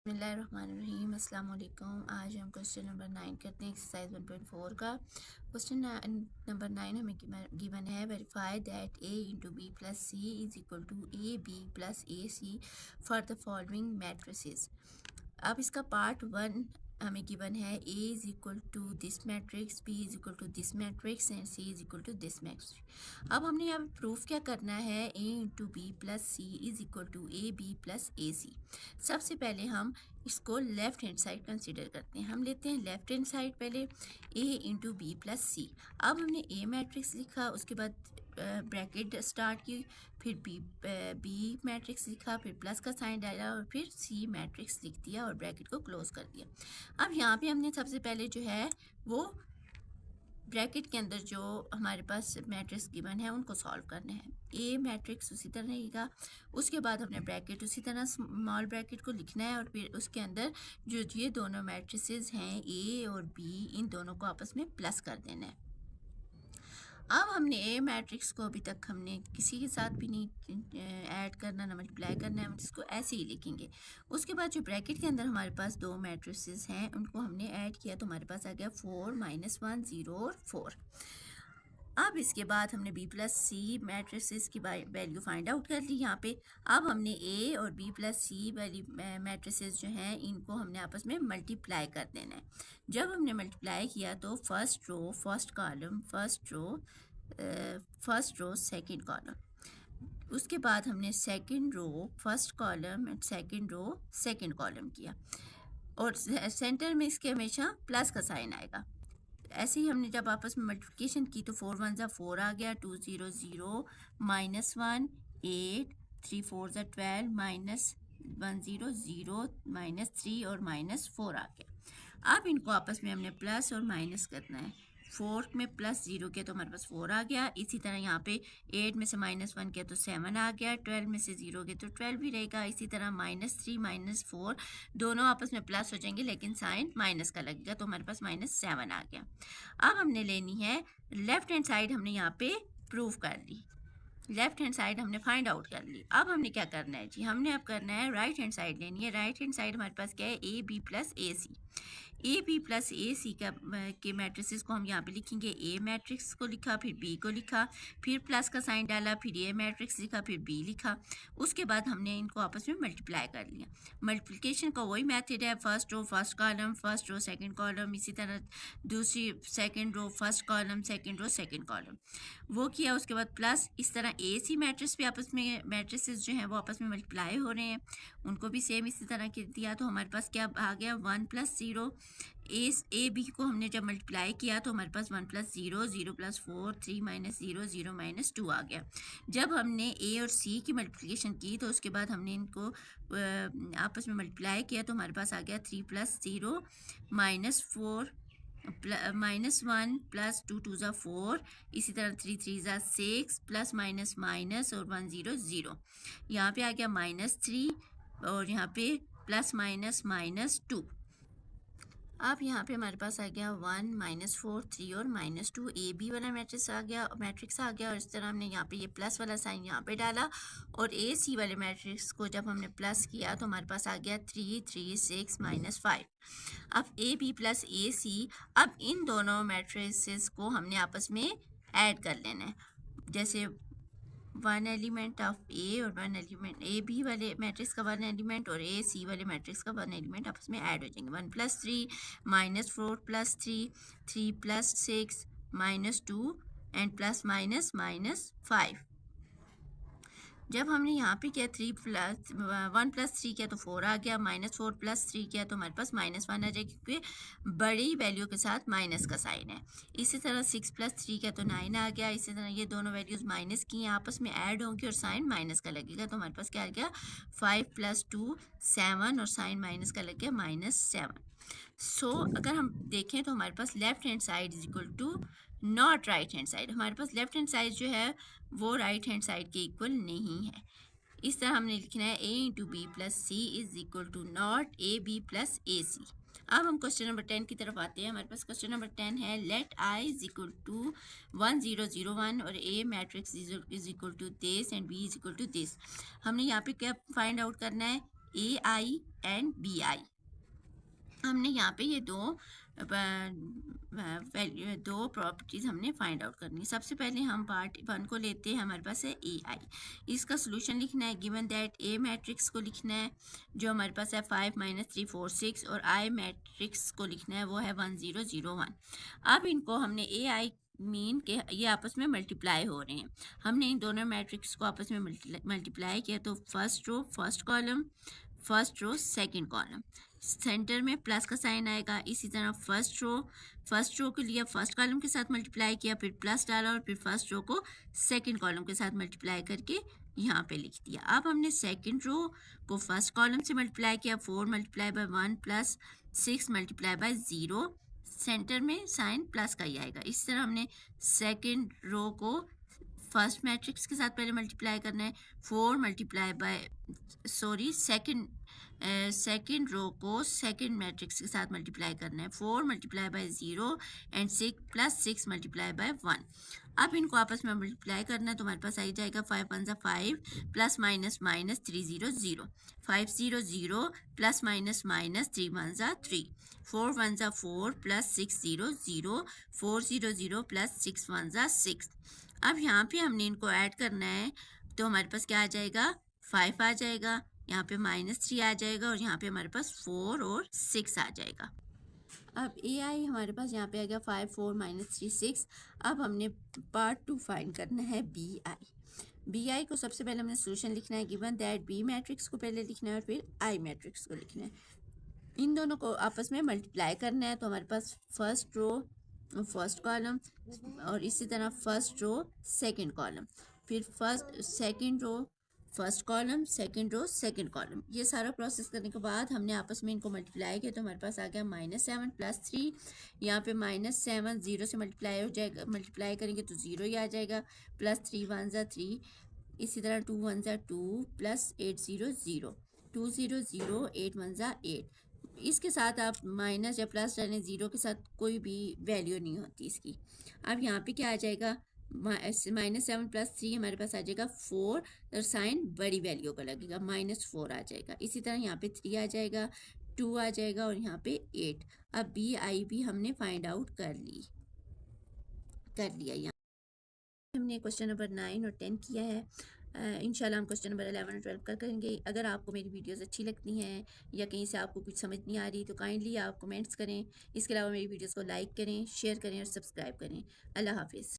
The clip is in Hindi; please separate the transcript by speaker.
Speaker 1: बिस्मिल्लाहिर्रहमानिर्रहीम अस्सलाम वालेकुम। आज हम क्वेश्चन नंबर 9 करते हैं एक्सरसाइज 1.4 का। क्वेश्चन नंबर 9 हमें गिवन है verify that a into B plus C is equal to A B plus A C for the following matrices. अब इसका पार्ट 1 हमें गिवन है a is equal to this matrix, b is equal to this matrix and c is equal to this matrix. अब हमने यहाँ पे प्रूफ क्या करना है, a into B plus C is equal to A B plus A सी। सबसे पहले हम इसको लेफ्ट हैंड साइड कंसीडर करते हैं। हम लेते हैं लेफ्ट हैंड साइड पहले a इंटू बी प्लस सी। अब हमने a मैट्रिक्स लिखा, उसके बाद ब्रैकेट स्टार्ट की, फिर बी मैट्रिक्स लिखा, फिर प्लस का साइन डाला और फिर सी मैट्रिक्स लिख दिया और ब्रैकेट को क्लोज कर दिया। अब यहाँ पे हमने सबसे पहले जो है वो ब्रैकेट के अंदर जो हमारे पास मैट्रिक्स गिवन है उनको सॉल्व करना है। ए मैट्रिक्स उसी तरह रहेगा, उसके बाद हमने ब्रैकेट उसी तरह स्मॉल ब्रैकेट को लिखना है और फिर उसके अंदर जो ये दोनों मैट्रिसेस हैं ए और बी, इन दोनों को आपस में प्लस कर देना है। अब हमने ए मैट्रिक्स को अभी तक हमने किसी के साथ भी नहीं ऐड करना, ना मल्टीप्लाई करना है, हम इसको ऐसे ही लिखेंगे। उसके बाद जो ब्रैकेट के अंदर हमारे पास दो मैट्रिसेस हैं उनको हमने ऐड किया तो हमारे पास आ गया 4 -1 0 और 4। अब इसके बाद हमने b प्लस सी मैट्रिसेस की वैल्यू फाइंड आउट कर ली यहाँ पे। अब हमने a और b प्लस सी वाली मैट्रिसेस जो हैं इनको हमने आपस में मल्टीप्लाई कर देना है। जब हमने मल्टीप्लाई किया तो first row first column, first row second column, उसके बाद हमने second row first column and second row second column किया और सेंटर में इसके हमेशा प्लस का साइन आएगा। ऐसे ही हमने जब आपस में मल्टीप्लिकेशन की तो 4 1 4 आ गया, 2 0 0 -1 8 3 4 12 -1 0 0 -3 और -4 आ गया। अब इनको आपस में हमने प्लस और माइनस करना है। 4 में प्लस 0 किया तो हमारे पास 4 आ गया। इसी तरह यहाँ पे 8 में से -1 किया तो 7 आ गया, 12 में से 0 किया तो 12 भी रहेगा। इसी तरह -3 -4 दोनों आपस में प्लस हो जाएंगे लेकिन साइन माइनस का लगेगा तो हमारे पास -7 आ गया। अब हमने लेनी है लेफ्ट हैंड साइड, हमने यहाँ पे प्रूव कर ली, लेफ्ट हैंड साइड हमने फाइंड आउट कर ली। अब हमने क्या करना है जी, हमने अब करना है राइट हैंड साइड लेनी है। राइट हैंड साइड हमारे पास क्या है, A B plus A C. A B plus A C का के मैट्रिसेस को हम यहाँ पे लिखेंगे। ए मैट्रिक्स को लिखा, फिर बी को लिखा, फिर प्लस का साइन डाला, फिर ए मैट्रिक्स लिखा, फिर बी लिखा। उसके बाद हमने इनको आपस में मल्टीप्लाई कर लिया। मल्टीप्लिकेशन का वही मेथड है, first row first column, first row second column, इसी तरह दूसरी second row first column, second row second column, वो किया। उसके बाद प्लस, इस तरह ए सी मैट्रिक्स भी आपस में मैट्रिसेस जो हैं वो आपस में मल्टीप्लाई हो रहे हैं, उनको भी सेम इसी तरह के दिया तो हमारे पास क्या आ गया 1 + 0। ए बी को हमने जब मल्टीप्लाई किया तो हमारे पास 1 + 0 0 + 4 3 - 0 0 - 2 आ गया। जब हमने ए और सी की मल्टीप्लिकेशन की तो उसके बाद हमने इनको आपस में मल्टीप्लाई किया तो हमारे पास आ गया 3 + 0 -4 -1 + 2 2 = 4, इसी तरह 3 3 = 6 प्लस माइनस माइनस और 1 0 0। यहाँ पे आ गया -3 और यहाँ पे प्लस माइनस -2। अब यहाँ पे हमारे पास आ गया 1 -4 3 और -2 ए बी वाला मैट्रिक्स आ गया और इस तरह हमने यहाँ पे ये प्लस वाला साइन यहाँ पे डाला और ए सी वाले मैट्रिक्स को जब हमने प्लस किया तो हमारे पास आ गया 3 3 6 -5। अब ए बी प्लस ए सी, अब इन दोनों मैट्रिसेस को हमने आपस में ऐड कर लेना है। जैसे 1 एलिमेंट ऑफ ए और 1 एलिमेंट ए बी वाले मैट्रिक्स का 1 एलिमेंट और ए सी वाले मैट्रिक्स का 1 एलिमेंट आपस में ऐड हो जाएंगे। 1 + 3 -4 + 3 3 + 6 -2 एंड प्लस माइनस -5। जब हमने यहाँ पे किया 1 + 3 किया तो 4 आ गया, -4 + 3 किया तो हमारे पास -1 आ जाएगा क्योंकि बड़ी वैल्यू के साथ माइनस का साइन है। इसी तरह 6 + 3 किया तो 9 आ गया। इसी तरह ये दोनों वैल्यूज़ माइनस की आपस में ऐड होंगी और साइन माइनस का लगेगा तो हमारे पास क्या आ गया 5 + 2 7 और साइन माइनस का लग गया -7। सो अगर हम देखें तो हमारे पास left hand side is equal to not right hand side. हमारे पास लेफ्ट हैंड साइड जो है वो राइट हैंड साइड के इक्वल नहीं है। इस तरह हमने लिखना है a into B plus C is equal to not A B plus A C. अब हम क्वेश्चन नंबर 10 की तरफ आते हैं। हमारे पास क्वेश्चन नंबर 10 है let i is equal to 1 0 0 1 और a matrix is equal to this and b is equal to this. हमने यहाँ पे क्या फाइंड आउट करना है, AI एंड BI। हमने यहाँ पे ये दो प्रॉपर्टीज हमने फाइंड आउट करनी है। सबसे पहले हम पार्ट 1 को लेते हैं। हमारे पास है AI। इसका सोल्यूशन लिखना है। गिवन दैट A मैट्रिक्स को लिखना है जो हमारे पास है 5 - 3 4 6, और I मैट्रिक्स को लिखना है वो है 1 0 0 1। अब इनको हमने AI मीन के ये आपस में मल्टीप्लाई हो रहे हैं। हमने इन दोनों मैट्रिक्स को आपस में मल्टीप्लाई किया तो first row first column, first row second column, centre में प्लस का साइन आएगा। इसी तरह फर्स्ट रो के लिए फर्स्ट कॉलम के साथ मल्टीप्लाई किया, फिर प्लस डाला और फिर फर्स्ट रो को सेकंड कॉलम के साथ मल्टीप्लाई करके यहाँ पे लिख दिया। अब हमने सेकंड रो को फर्स्ट कॉलम से मल्टीप्लाई किया, 4 × 1 प्लस 6 × 0, सेंटर में साइन प्लस का ही आएगा। इस तरह हमने सेकंड रो को फर्स्ट मैट्रिक्स के साथ पहले मल्टीप्लाई करना है, 4 सेकंड रो को सेकंड मैट्रिक्स के साथ मल्टीप्लाई करना है, 4 × 0 एंड 6 + 6 × 1। अब इनको आपस में मल्टीप्लाई करना है तो हमारे पास आ जाएगा 5 × 1 = 5 + - 3 0 0, 5 0 0 + - 3 1 = 3, 4 1 = 4 + 6 0 0, 4 0 0 + 6 1 = 6। अब यहाँ पे हमने इनको ऐड करना है तो हमारे पास क्या आ जाएगा, 5 आ जाएगा, यहाँ पे -3 आ जाएगा और यहाँ पे हमारे पास 4 और 6 आ जाएगा। अब AI हमारे पास यहाँ पे आ गया 5 4 -3 6। अब हमने पार्ट 2 फाइंड करना है BI को। सबसे पहले हमने सोल्यूशन लिखना है। गिवन दैट B मैट्रिक्स को पहले लिखना है और फिर I मैट्रिक्स को लिखना है। इन दोनों को आपस में मल्टीप्लाई करना है तो हमारे पास फर्स्ट रो फर्स्ट कॉलम और इसी तरह फर्स्ट रो सेकंड कॉलम, फिर second row first column, second row second column. ये सारा प्रोसेस करने के बाद हमने आपस में इनको मल्टीप्लाई किया तो हमारे पास आ गया -7 + 3। यहाँ पे -7 0 से मल्टीप्लाई हो जाएगा, मल्टीप्लाई करेंगे तो 0 ही आ जाएगा, +3 1 = 3, इसी तरह 2 1 = 2 + 8 0 0, 2 0 0 8 1 = 8। इसके साथ आप माइनस या प्लस डालें, 0 के साथ कोई भी वैल्यू नहीं होती इसकी। अब यहाँ पे क्या आ जाएगा, -7 + 3 हमारे पास आ जाएगा 4 और साइन बड़ी वैल्यू का लगेगा, -4 आ जाएगा। इसी तरह यहाँ पे 3 आ जाएगा, 2 आ जाएगा और यहाँ पे 8। अब BI भी हमने फाइंड आउट कर लिया। यहाँ हमने क्वेश्चन नंबर 9 और 10 किया है। इंशाल्लाह हम क्वेश्चन नंबर 11 और 12 करेंगे। अगर आपको मेरी वीडियोस अच्छी लगती हैं या कहीं से आपको कुछ समझ नहीं आ रही तो काइंडली आप कमेंट्स करें। इसके अलावा मेरी वीडियोस को लाइक करें, शेयर करें और सब्सक्राइब करें। अल्लाह हाफिज़।